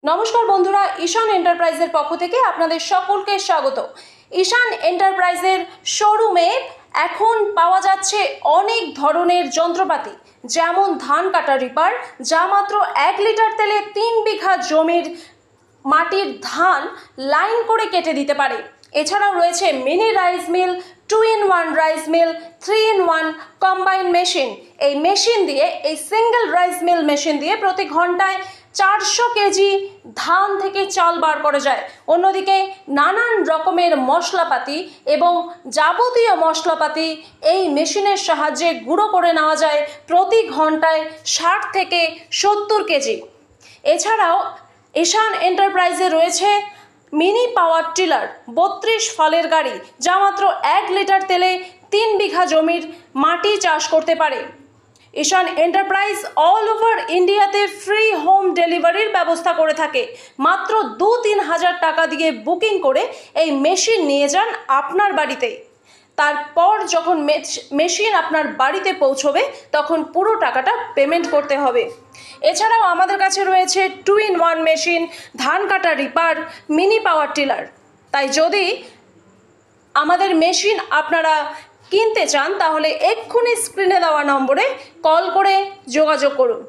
নমস্কার বন্ধুরা, ঈশান এন্টারপ্রাইজের পক্ষ থেকে আপনাদের সকলকে স্বাগত। ঈশান এন্টারপ্রাইজের শোরুমে এখন পাওয়া যাচ্ছে অনেক ধরনের যন্ত্রপাতি, যেমন ধান কাটা রিপার, যা মাত্র 1 লিটার তেলে 3 বিঘা জমির মাটির ধান লাইন করে কেটে দিতে পারে। এছাড়াও রয়েছে mini rice mill, 2-in-1 rice mill, 3-in-1 combine machine. এই মেশিন দিয়ে, এই সিঙ্গেল রাইস মিল মেশিন দিয়ে প্রতি ঘন্টায় 400 কেজি ধান থেকে চাল বার করা যায়। অন্যদিকে নানান রকমের মশলাপাতি এবং যাবতীয় মশলাপাতি এই মেশিনের সাহায্যে গুঁড়ো করে নেওয়া যায় প্রতি ঘন্টায় 60 থেকে 70 কেজি। এছাড়াও ঈশান এন্টারপ্রাইজে রয়েছে মিনি পাওয়ার টিলার, 32 ফলের গাড়ি, যা মাত্র 1 লিটার তেলে 3 বিঘা জমির মাটি চাষ করতে পারে। ঈশান এন্টারপ্রাইজ অল ওভার ইন্ডিয়াতে ফ্রি হোম ডেলিভারির ব্যবস্থা করে থাকে। মাত্র 2-3 হাজার টাকা দিয়ে বুকিং করে এই মেশিন নিয়ে যান আপনার বাড়িতেই। তারপর যখন মেশিন আপনার বাড়িতে পৌঁছবে তখন পুরো টাকাটা পেমেন্ট করতে হবে। এছাড়াও আমাদের কাছে রয়েছে 2-in-1 মেশিন, ধান কাটা রিপার, মিনি পাওয়ার টিলার। তাই যদি আমাদের মেশিন আপনারা কিনতে চান তাহলে এক্ষুনি স্ক্রিনে দেওয়া নম্বরে কল করে যোগাযোগ করুন।